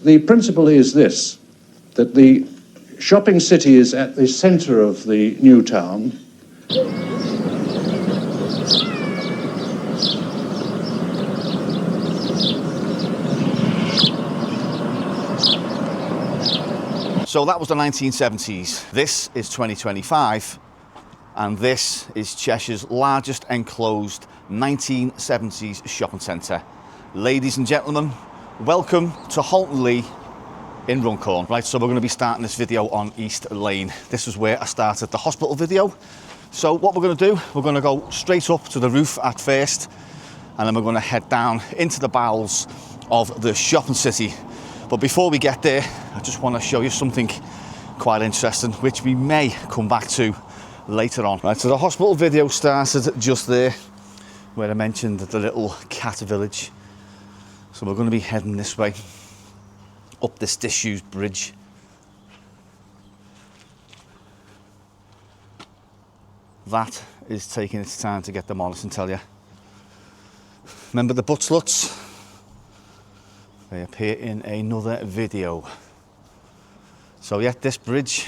The principle is this, that the shopping city is at the centre of the new town. So that was the 1970s. This is 2025, and this is Cheshire's largest enclosed 1970s shopping centre. Ladies and gentlemen, welcome to Halton in Runcorn. Right, so we're going to be starting this video on East Lane. This is where I started the hospital video. So what we're going to do, we're going to go straight up to the roof at first, and then we're going to head down into the bowels of the shopping city. But before we get there, I just want to show you something quite interesting, which we may come back to later on. Right, so the hospital video started just there, where I mentioned the little cat village. So we're going to be heading this way, up this disused bridge. That is taking its time to get demolished, I tell you. Remember the butt sluts? They appear in another video. So yeah, this bridge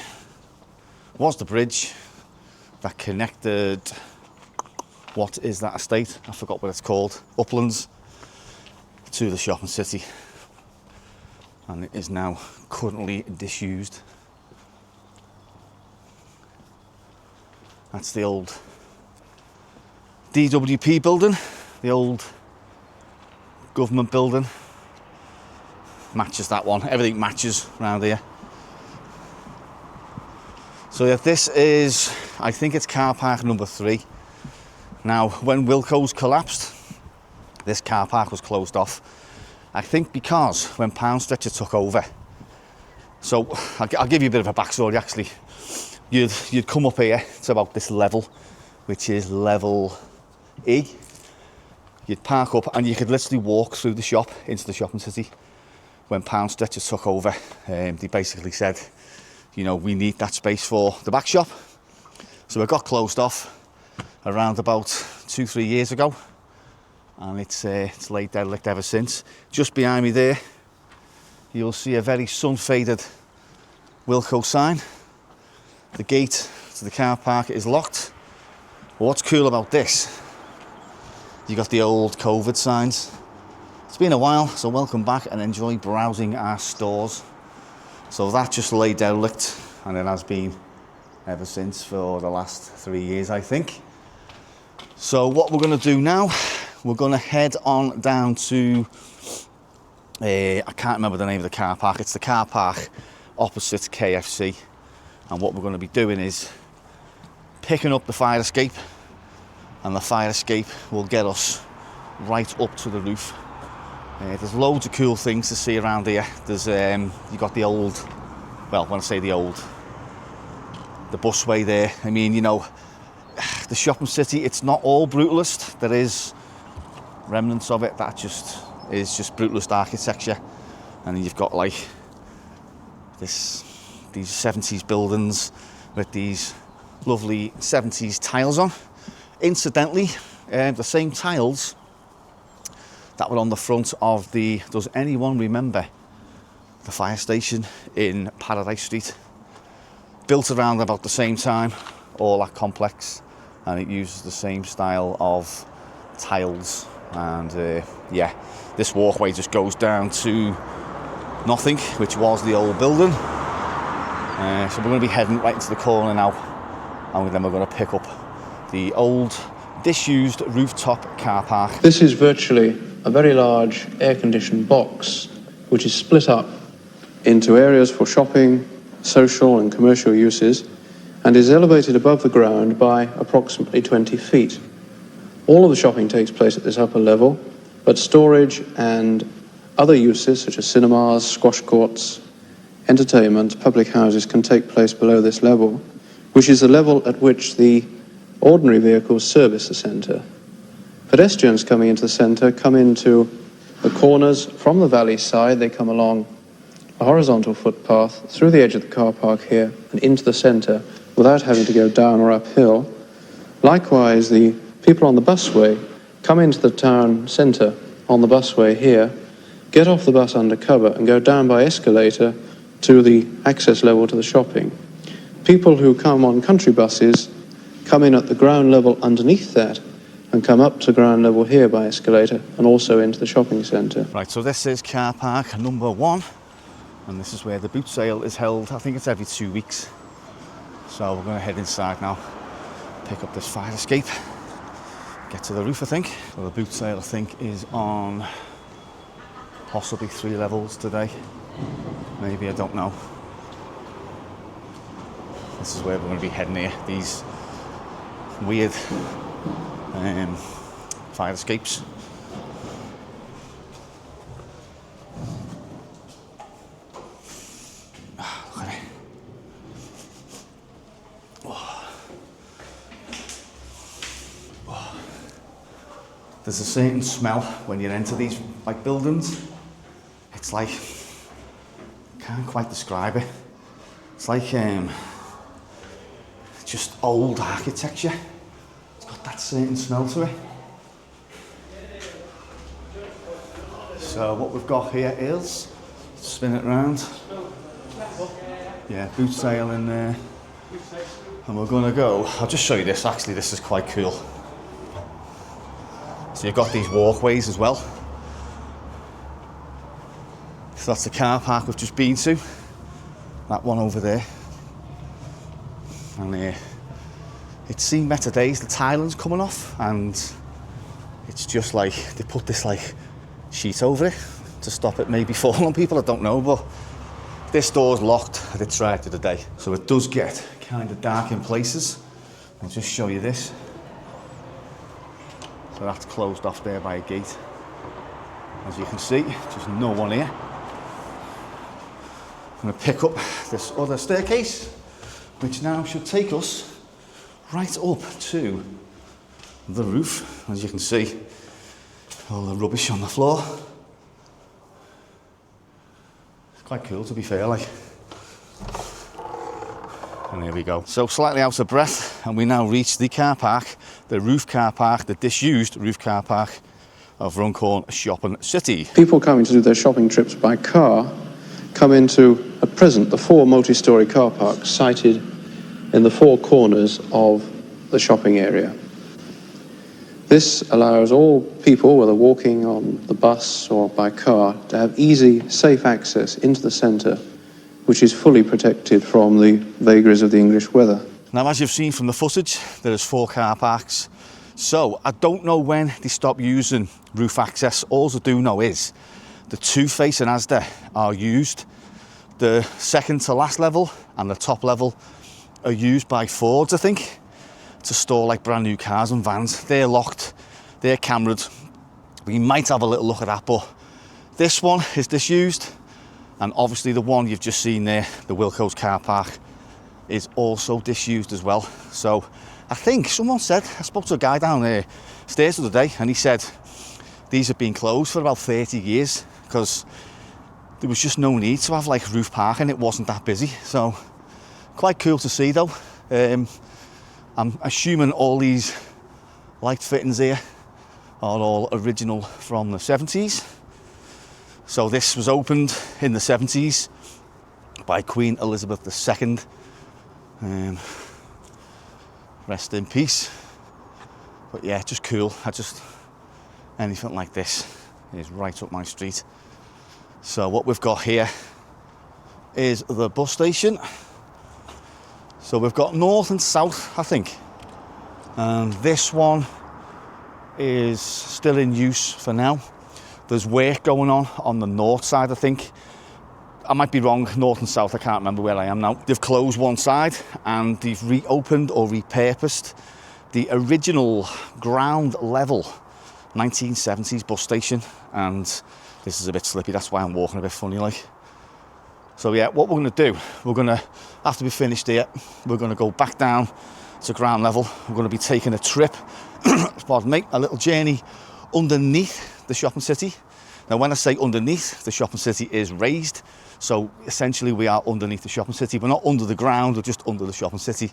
was the bridge that connected, what is that estate? I forgot what it's called, Uplands, to the shopping city. And it is now currently disused. That's the old DWP building, the old government building. Matches that one, everything matches around here. So yeah, this is, I think it's car park number 3. Now, when Wilko's collapsed, this car park was closed off. I think because when Pound Stretcher took over. So I'll give you a bit of a backstory actually. You'd come up here to about this level, which is level E. You'd park up and you could literally walk through the shop into the shopping city. When Pound Stretcher took over, they basically said, you know, we need that space for the back shop. So it got closed off around about 2-3 years ago, and it's laid derelict ever since. Just behind me there, you'll see a very sun-faded Wilko sign. The gate to the car park is locked. But what's cool about this, you got the old COVID signs. It's been a while, so welcome back and enjoy browsing our stores. So that just lay derelict, and it has been ever since for the last 3 years, I think. So what we're going to do now, we're going to head on down to, I can't remember the name of the car park. It's the car park opposite KFC. And what we're going to be doing is picking up the fire escape, and the fire escape will get us right up to the roof. There's loads of cool things to see around here. There's you got the old, well, when I say the old, the busway there. I mean, you know, the shopping city, it's not all brutalist. There is remnants of it that just is just brutalist architecture. And then you've got like these 70s buildings with these lovely 70s tiles on. Incidentally, the same tiles that were on the front of the, does anyone remember the fire station in Paradise Street? Built around about the same time, all that complex, and it uses the same style of tiles. And yeah, this walkway just goes down to nothing, which was the old building. So we're going to be heading right into the corner now, and then we're going to pick up the old disused rooftop car park. This is virtually a very large air-conditioned box, which is split up into areas for shopping, social and commercial uses, and is elevated above the ground by approximately 20 feet. All of the shopping takes place at this upper level, but storage and other uses such as cinemas, squash courts, entertainment, public houses can take place below this level, which is the level at which the ordinary vehicles service the centre. Pedestrians coming into the centre come into the corners from the valley side. They come along a horizontal footpath through the edge of the car park here and into the centre without having to go down or uphill. Likewise, the people on the busway come into the town centre on the busway here get off the bus undercover and go down by escalator to the access level to the shopping. People who come on country buses come in at the ground level underneath that and come up to ground level here by escalator and also into the shopping centre. Right, so this is car park number 1, and this is where the boot sale is held. I think it's every 2 weeks. So we're going to head inside now, pick up this fire escape, get to the roof, I think. So the boot sale, I think, is on possibly 3 levels today. Maybe, I don't know. This is where we're going to be heading here. These weird fire escapes. Look at it. There's a certain smell when you enter these like buildings. It's like, can't quite describe it. It's like just old architecture. It's got that certain smell to it. So what we've got here is, spin it around. Yeah, boot sale in there. And we're gonna go, I'll just show you this, actually this is quite cool. So you've got these walkways as well. So that's the car park we've just been to. That one over there. And it's seen better days, the tiling's coming off, and it's just like, they put this like sheet over it to stop it maybe falling on people, I don't know, but this door's locked, I did try it the other day. So it does get kind of dark in places. I'll just show you this. So that's closed off there by a gate. As you can see, just no one here. I'm going to pick up this other staircase, which now should take us right up to the roof. As you can see, all the rubbish on the floor. It's quite cool, to be fair, like. And here we go. So slightly out of breath, and we now reach the car park, the roof car park, the disused roof car park of Runcorn Shopping City. People coming to do their shopping trips by car come into, at present, the 4 multi-storey car parks sited in the 4 corners of the shopping area. This allows all people, whether walking on the bus or by car, to have easy, safe access into the centre, which is fully protected from the vagaries of the English weather. Now, as you've seen from the footage, there's 4 car parks. So I don't know when they stop using roof access. All I do know is the 2 facing Asda are used. The second to last level and the top level are used by Fords, I think, to store like brand new cars and vans. They're locked, they're cameraed. We might have a little look at that, but this one is disused. And obviously the one you've just seen there, the Wilco's car park, is also disused as well. So I think someone said, I spoke to a guy down there stairs the other day, and he said these have been closed for about 30 years because there was just no need to have like roof parking. It wasn't that busy. So quite cool to see though. I'm assuming all these light fittings here are all original from the 70s. So this was opened in the 70s by Queen Elizabeth II. Rest in peace. But yeah, just cool. Anything like this is right up my street. So what we've got here is the bus station. So we've got north and south, I think. And this one is still in use for now. There's work going on the north side, I think. I might be wrong, north and south, I can't remember where I am now. They've closed one side and they've reopened or repurposed the original ground level 1970s bus station. And this is a bit slippy, that's why I'm walking a bit funny like. So yeah, what we're going to do, we're going to, after we finish here, we're going to go back down to ground level. We're going to be taking a trip, pardon me, a little journey underneath the shopping city. Now when I say underneath, the shopping city is raised. So essentially we are underneath the shopping city. We're not under the ground, we're just under the shopping city.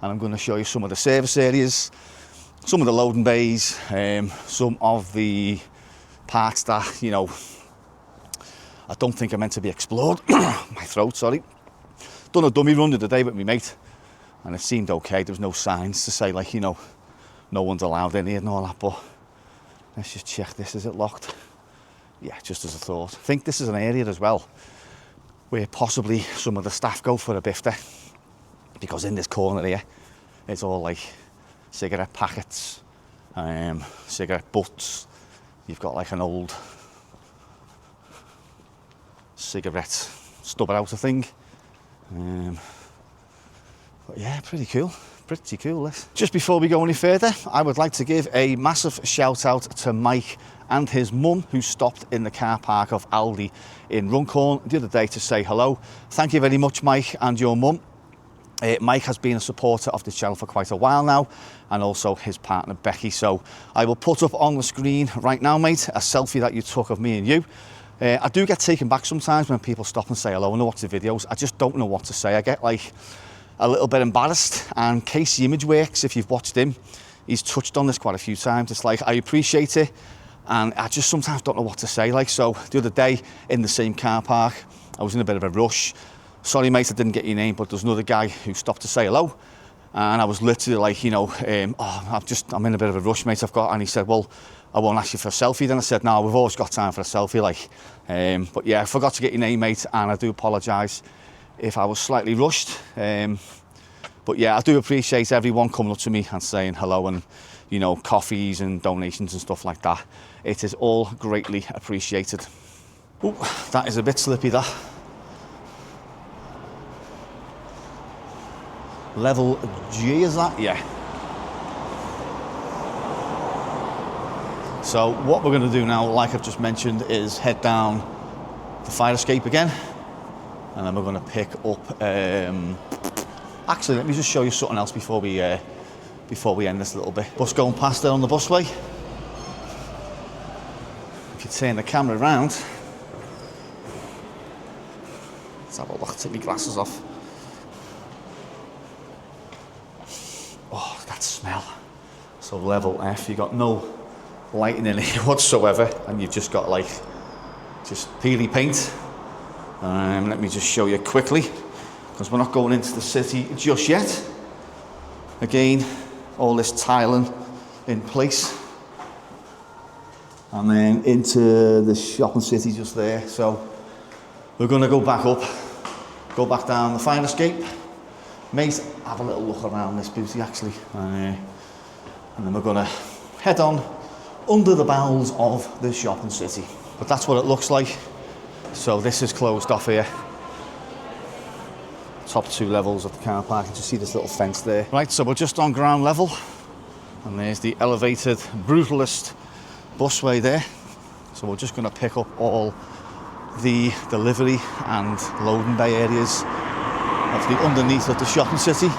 And I'm going to show you some of the service areas, some of the loading bays, some of the parts that, you know, I don't think are meant to be explored. My throat, sorry. Done a dummy run the other day with my mate, and it seemed okay. There was no signs to say, like, you know, no one's allowed in here and all that, but let's just check this. Is it locked? Yeah, just as I thought. I think this is an area as well where possibly some of the staff go for a bifter, because in this corner here, it's all like cigarette packets, cigarette butts. You've got like an old cigarette stubber out, I think. But yeah, pretty cool. Pretty cool, this. Just before we go any further, I would like to give a massive shout out to Mike and his mum, who stopped in the car park of Aldi in Runcorn the other day to say hello. Thank you very much, Mike, and your mum. Mike has been a supporter of the channel for quite a while now, and also his partner Becky. So I will put up on the screen right now, mate, a selfie that you took of me and you. I do get taken back sometimes when people stop and say hello and watch the videos. I just don't know what to say. I get like a little bit embarrassed, and Casey Imageworks, if you've watched him, he's touched on this quite a few times. It's like, I appreciate it, and I just sometimes don't know what to say. Like, so the other day in the same car park, I was in a bit of a rush. Sorry, mate, I didn't get your name, but there's another guy who stopped to say hello, and I was literally like, you know, I'm in a bit of a rush, mate, and he said, well, I won't ask you for a selfie. Then I said, no, we've always got time for a selfie, like. But yeah, I forgot to get your name, mate, and I do apologise if I was slightly rushed. But yeah, I do appreciate everyone coming up to me and saying hello, and, you know, coffees and donations and stuff like that. It is all greatly appreciated. Ooh, that is a bit slippy, that. Level G, is that? Yeah. So what we're going to do now, like I've just mentioned, is head down the fire escape again, and then we're going to pick up. Actually, let me just show you something else before we end this little bit. Bus going past there on the busway. If you turn the camera around, let's have a look. Take my glasses off. Oh, that smell. So level F, you got no lighting in here whatsoever, and you've just got like just peely paint. Let me just show you quickly, because we're not going into the city just yet. Again, all this tiling in place, and then into the shopping city just there. So we're going to go back up, go back down the fire escape, mate, have a little look around this beauty actually, and then we're going to head on under the bowels of the shopping city. But that's what it looks like. So this is closed off here. Top 2 levels of the car park. You just see this little fence there. Right, so we're just on ground level, and there's the elevated, brutalist busway there. So we're just going to pick up all the delivery and loading bay areas of the underneath of the shopping city,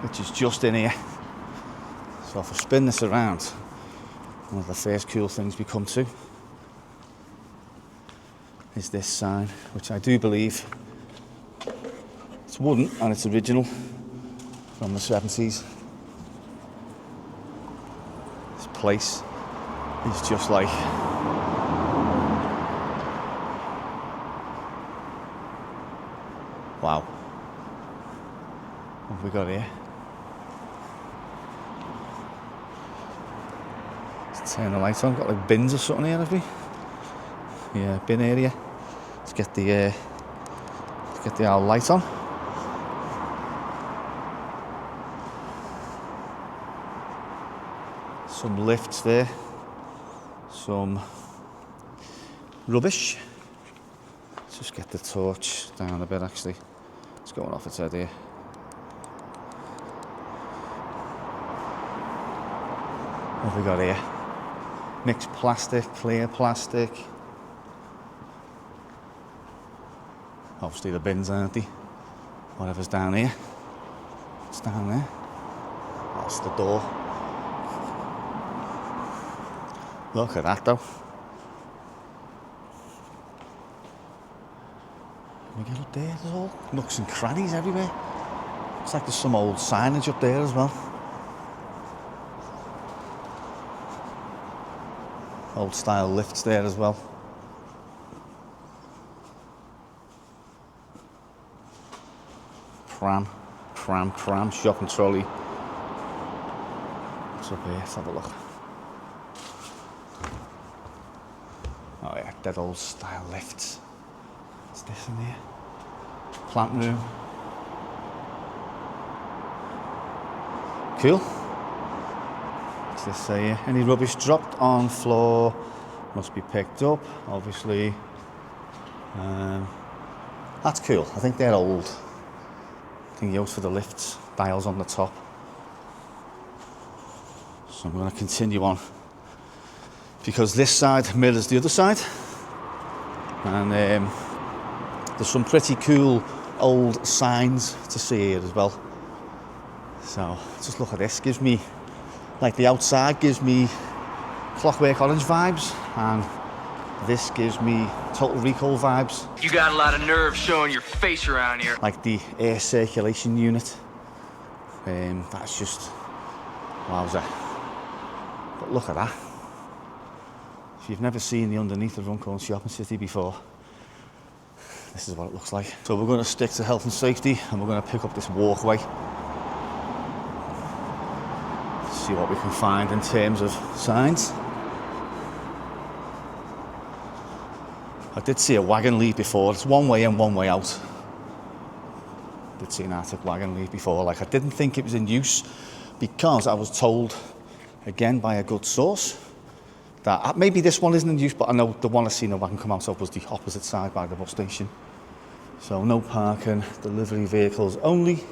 which is just in here. So if I spin this around, one of the first cool things we come to is this sign, which I do believe it's wooden and it's original from the 70s. This place is just like, wow. What have we got here? Let's turn the lights on. Got like bins or something here, have we? Yeah, bin area. Let's get the old light on. Some lifts there. Some rubbish. Let's just get the torch down a bit actually. It's going off its head here. What have we got here? Mixed plastic, clear plastic. Obviously the bins, aren't they? Whatever's down here. It's down there. That's the door. Look at that though. Can we get up there? There's all nooks and crannies everywhere. It's like there's some old signage up there as well. Old style lifts there as well. pram shopping trolley. What's up here? Let's have a look. Oh yeah, dead old style lifts. What's this in here? Plant room. Cool. What's this say here? Any rubbish dropped on floor must be picked up, obviously. That's cool. I think they're old. I think used for the lifts, dials on the top. So I'm going to continue on because this side mirrors the other side, and there's some pretty cool old signs to see here as well. So just look at this. Gives me, like, the outside gives me Clockwork Orange vibes, and this gives me Total Recall vibes. You got a lot of nerve showing your face around here. Like the air circulation unit. That's just wowza. But look at that. If you've never seen the underneath of Runcorn Shopping City before, this is what it looks like. So we're going to stick to health and safety, and we're going to pick up this walkway. See what we can find in terms of signs. I did see a wagon lead before. It's one way in, one way out. Did see an Arctic wagon lead before. Like, I didn't think it was in use because I was told, again by a good source, that maybe this one isn't in use, but I know the one I seen a wagon come out of was the opposite side by the bus station. So no parking, delivery vehicles only.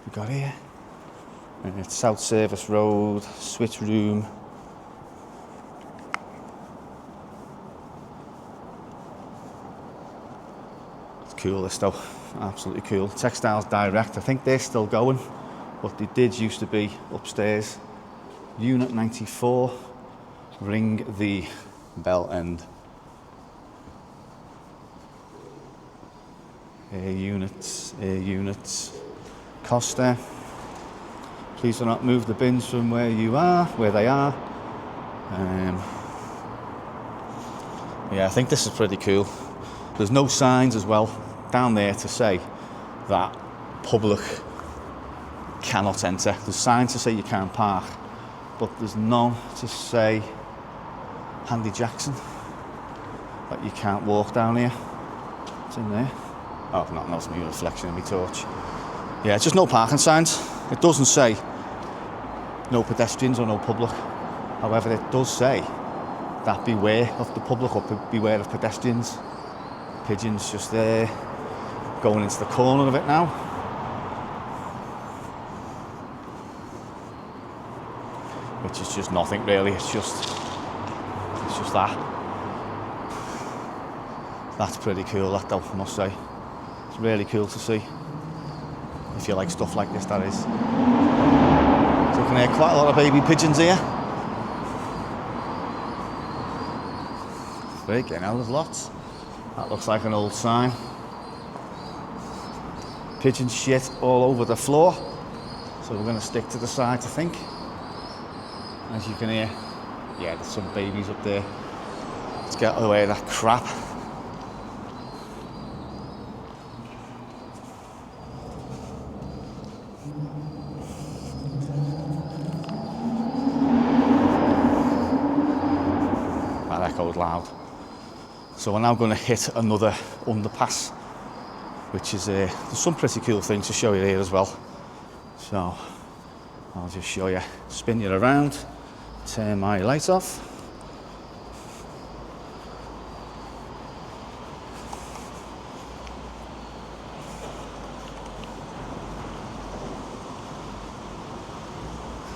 We got here. And it's South Service Road, switch room. It's cool, this though. Absolutely cool. Textiles Direct, I think they're still going, but they did used to be upstairs. Unit 94, ring the bell end. Air units. Costa. Please do not move the bins from where they are. Yeah, I think this is pretty cool. There's no signs as well down there to say that public cannot enter. There's signs to say you can't park, but there's none to say Handy Jackson that you can't walk down here. It's in there. Oh, not else me reflection in my torch. Yeah, it's just no parking signs. It doesn't say no pedestrians or no public. However, it does say that beware of the public or beware of pedestrians. Pigeons just there, going into the corner of it now. Which is just nothing really, it's just that. That's pretty cool, that though, I must say. It's really cool to see. If you like stuff like this, that is. So you can hear quite a lot of baby pigeons here. Freaking hell, there's lots. That looks like an old sign. Pigeon shit all over the floor. So we're going to stick to the sides, I think. As you can hear, yeah, there's some babies up there. Let's get away that crap. That echoed loud. So we're now going to hit another underpass, which is there's some pretty cool things to show you here as well. So I'll just show you, spin you around, turn my light off.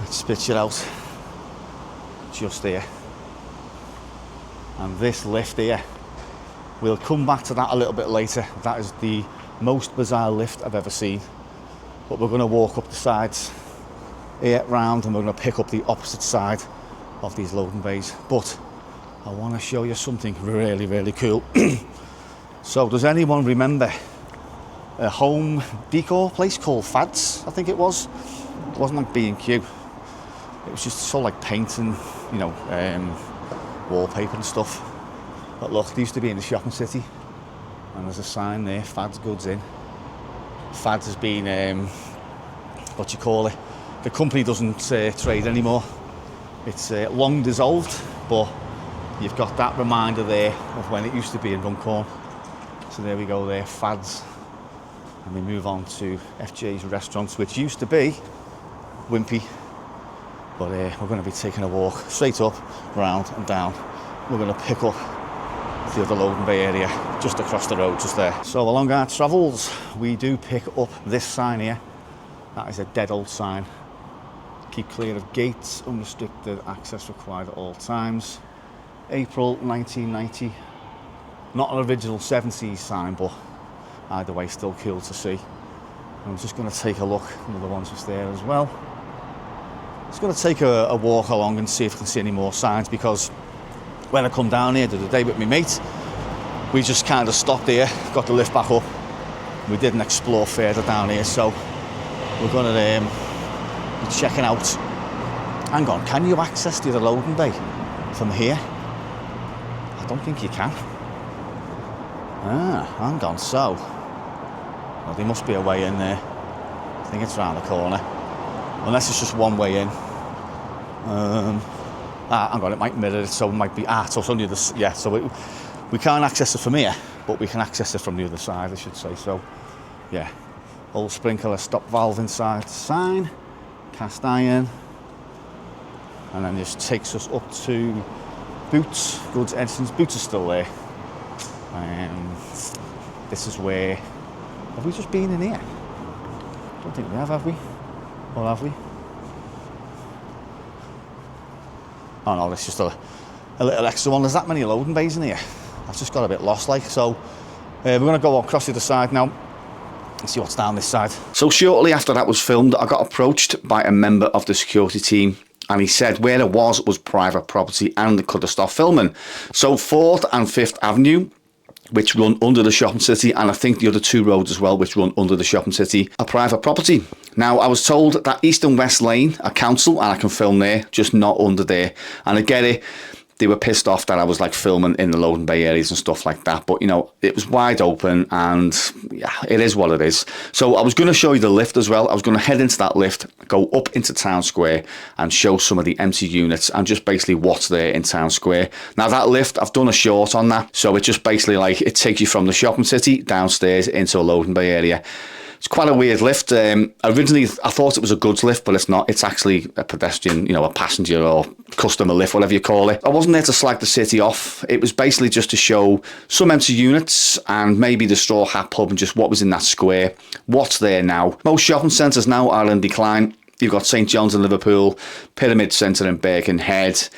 It spits you out just there. And this lift here, we'll come back to that a little bit later. That is the most bizarre lift I've ever seen. But we're going to walk up the sides here round, and we're going to pick up the opposite side of these loading bays. But I want to show you something really, really cool. So does anyone remember a home decor place called Fads? I think it was. It wasn't like B&Q. It was just sort of like paint and, you know, wallpaper and stuff. But look, they used to be in the shopping city. And there's a sign there, Fads Goods In. Fads has been, what do you call it? The company doesn't trade anymore. It's long dissolved, but you've got that reminder there of when it used to be in Runcorn. So there we go there, Fads. And we move on to FJ's Restaurants, which used to be Wimpy. But we're going to be taking a walk straight up, round and down. We're going to pick up the other loading bay area just across the road, just there. So along our travels, we do pick up this sign here. That is a dead old sign. Keep clear of gates, unrestricted access required at all times. April 1990. Not an original 70s sign, but either way, still cool to see. I'm just going to take a look. Another one's just there as well. Just going to take a walk along and see if I can see any more signs, because when I come down here the other day with my mate, we just kind of stopped here, got the lift back up. We didn't explore further down here, so we're going to be checking out. Hang on, can you access the other loading bay from here? I don't think you can. Hang on, so well, there must be a way in there. I think it's round the corner, unless it's just one way in. Hang on, it might mirror it, so it might be so it's on the other. Yeah, so we can't access it from here, but we can access it from the other side, I should say. So yeah, old sprinkler stop valve inside the sign, cast iron, and then this takes us up to Boots, goods entrance. Boots are still there. This is where, have we just been in here? I don't think we have we? Or have we? Oh no, it's just a little extra one. There's that many loading bays in here. I've just got a bit lost like. So we're going to go across the other side now and see what's down this side. So shortly after that was filmed, I got approached by a member of the security team, and he said where it was private property and they could have stopped filming. So 4th and 5th Avenue, which run under the shopping city, and I think the other 2 roads as well, which run under the shopping city, are private property. Now, I was told that East and West Lane are council, and I can film there, just not under there. And I get it, they were pissed off that I was like filming in the loading bay areas and stuff like that, but you know, it was wide open, and yeah, it is what it is. So I was going to show you the lift as well. I was going to head into that lift, go up into Town Square and show some of the empty units and just basically what's there in Town Square. Now that lift, I've done a short on that, so it just basically like, it takes you from the shopping city downstairs into a loading bay area. It's quite a weird lift. Originally, I thought it was a goods lift, but it's not. It's actually a pedestrian, you know, a passenger or customer lift, whatever you call it. I wasn't there to slag the city off. It was basically just to show some empty units and maybe the Straw Hat pub and just what was in that square. What's there now? Most shopping centres now are in decline. You've got St John's in Liverpool, Pyramid Centre in Birkenhead.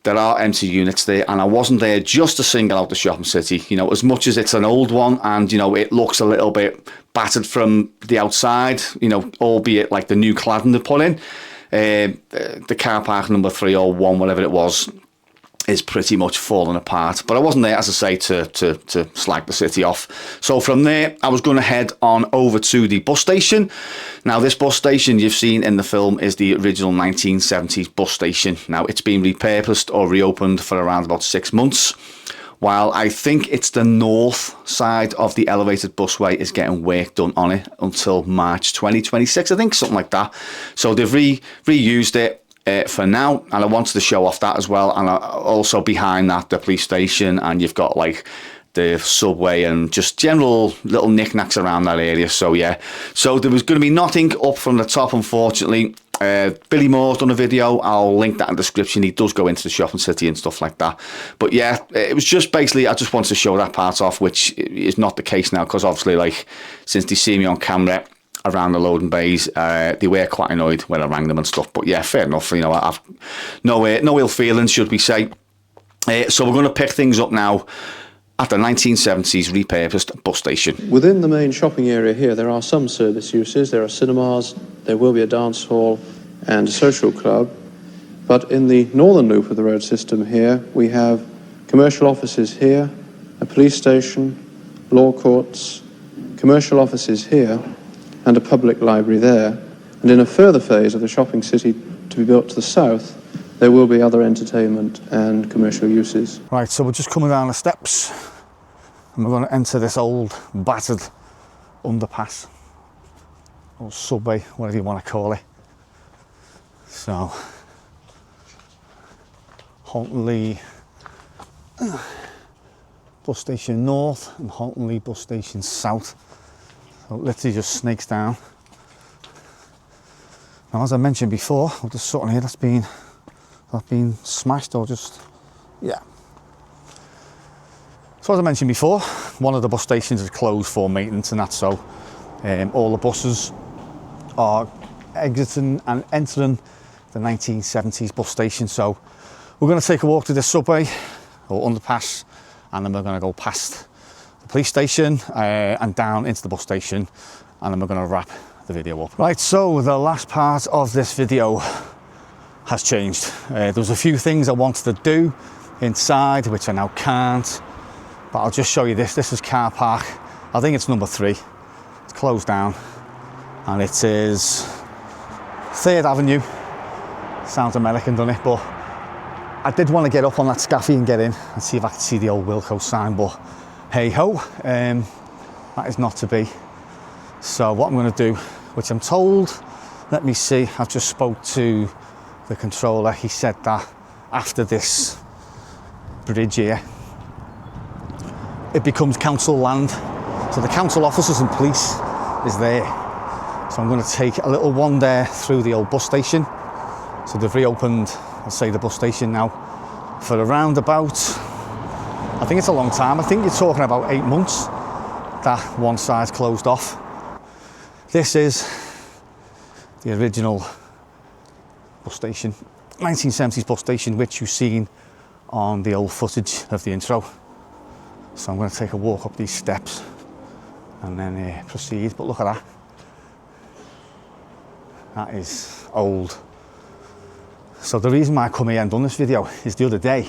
There are empty units there, and I wasn't there just to single out the shopping city. You know, as much as it's an old one and, you know, it looks a little bit battered from the outside, you know, albeit like the new cladding they put in, the car park number 3 or 1, whatever it was, is pretty much falling apart. But I wasn't there, as I say, to slag the city off. So from there, I was going to head on over to the bus station. Now, this bus station you've seen in the film is the original 1970s bus station. Now, it's been repurposed or reopened for around about 6 months, while I think it's the north side of the elevated busway is getting work done on it until March 2026, I think, something like that. So they've reused it for now, and I wanted to show off that as well. And also behind that, the police station, and you've got like the subway and just general little knickknacks around that area. So yeah, so there was going to be nothing up from the top, unfortunately. Billy Moore's done a video, I'll link that in the description. He does go into the shopping city and stuff like that. But yeah, it was just basically, I just wanted to show that part off, which is not the case now, because obviously, like, since they see me on camera around the loading bays, they were quite annoyed when I rang them and stuff. But yeah, fair enough. You know, I've no ill feelings, should we say. So we're going to pick things up now at the 1970s repurposed bus station. Within the main shopping area here, there are some service uses. There are cinemas, there will be a dance hall and a social club. But in the northern loop of the road system here, we have commercial offices here, a police station, law courts, commercial offices here, and a public library there. And in a further phase of the shopping city to be built to the south, there will be other entertainment and commercial uses. Right, so we're just coming down the steps And we're going to enter this old battered underpass, or subway, whatever you want to call it. So, Halton bus station north and Halton bus station south. So it literally just snakes down. Now, as I mentioned before, there's something here that's been smashed or just, yeah. So as I mentioned before, one of the bus stations is closed for maintenance, and that's so all the buses are exiting and entering the 1970s bus station. So we're going to take a walk to this subway or underpass, and then we're going to go past the police station and down into the bus station, and then we're going to wrap the video up. Right, so the last part of this video has changed. There was a few things I wanted to do inside, which I now can't, but I'll just show you this. This is car park. I think it's number 3. It's closed down, and it is 3rd Avenue. Sounds American, doesn't it? But I did want to get up on that scaffy and get in and see if I could see the old Wilco sign, but hey ho, that is not to be. So what I'm going to do, which I'm told, let me see, I've just spoke to the controller. He said that after this bridge here, it becomes council land. So the council officers and police is there. So I'm going to take a little wander through the old bus station. So they've reopened, I'll say, the bus station now for around about, I think it's a long time. I think you're talking about 8 months that one side's closed off. This is the original bus station, 1970s bus station, which you've seen on the old footage of the intro. So I'm going to take a walk up these steps and then proceed. But look at that. That is old. So the reason why I come here and done this video is the other day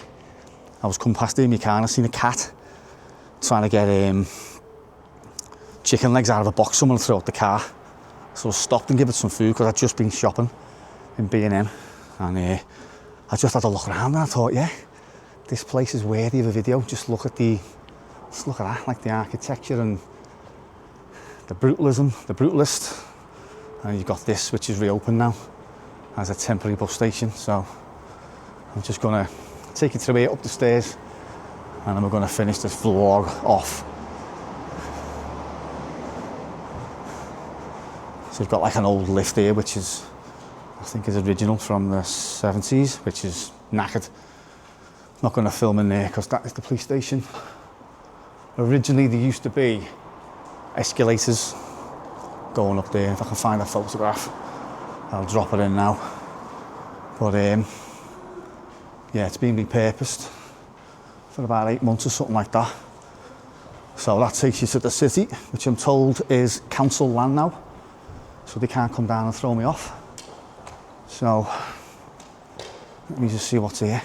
I was coming past here in my car and I seen a cat trying to get chicken legs out of a box someone threw out the car. So I stopped and gave it some food because I'd just been shopping in B&M, and I just had a look around and I thought, yeah, this place is worthy of a video. Just look at that, like the architecture and the brutalism, the brutalist. And you've got this, which is reopened now as a temporary bus station. So I'm just gonna take you through here up the stairs, and then we're gonna finish this vlog off. So we've got like an old lift here, which is, I think, is original from the 70s, which is knackered. Not going to film in there because that is the police station. Originally there used to be escalators going up there. If I can find a photograph, I'll drop it in now. But yeah, it's been repurposed for about 8 months or something like that. So that takes you to the city, which I'm told is council land now. So they can't come down and throw me off. So let me just see what's here.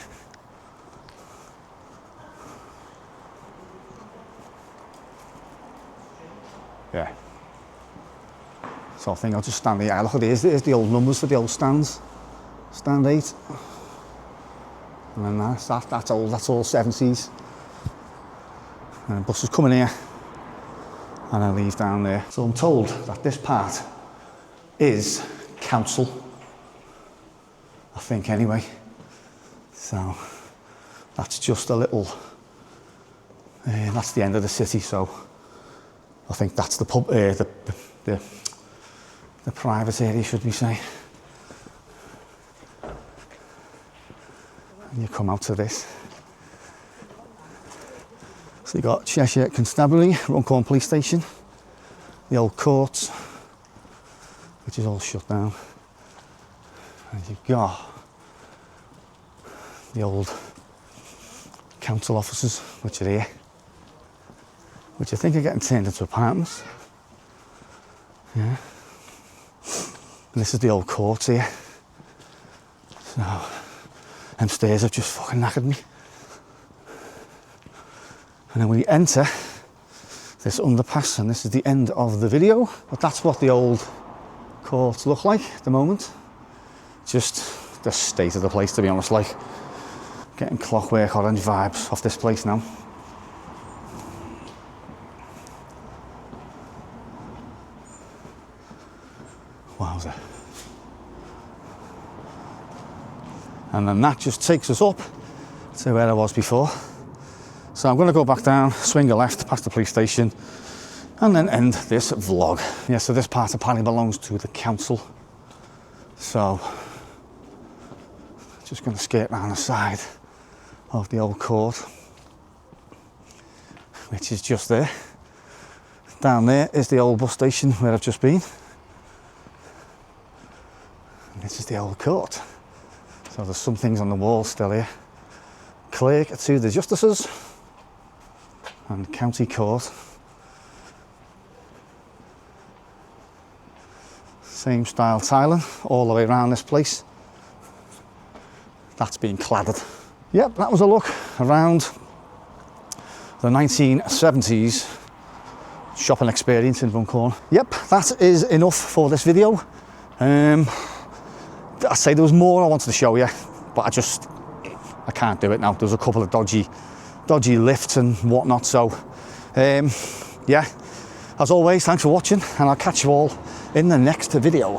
Yeah. So I think I'll just stand here. Look at these. There's the old numbers for the old stands. Stand 8. And then that's old. That's all 70s. And the bus is coming here. And I leave down there. So I'm told that this part is council, I think, anyway. So that's just a little, that's the end of the city. So I think that's the pub, the private area, should we say. And you come out to this. So you got Cheshire Constabulary, Runcorn Police Station, the old courts, which is all shut down. And you've got the old council offices, which are here, which I think are getting turned into apartments. Yeah. And this is the old courts here. So, them stairs have just fucking knackered me. And then we enter this underpass, and this is the end of the video. But that's what the old courts look like at the moment. Just the state of the place, to be honest, like getting Clockwork Orange vibes off this place now. Wowza. And then that just takes us up to where I was before. So I'm going to go back down, swing a left past the police station, and then end this vlog. Yeah, so this part apparently belongs to the council. So, just going to skate around the side of the old court, which is just there. Down there is the old bus station where I've just been. And this is the old court. So there's some things on the wall still here. Clerk to the Justices and County Court. Same style tiling all the way around this place. That's been cladded. Yep, that was a look around the 1970s shopping experience in Runcorn. Yep, that is enough for this video. I say there was more I wanted to show you, but I can't do it now. There's a couple of dodgy lifts and whatnot. So, yeah, as always, thanks for watching, and I'll catch you all in the next video.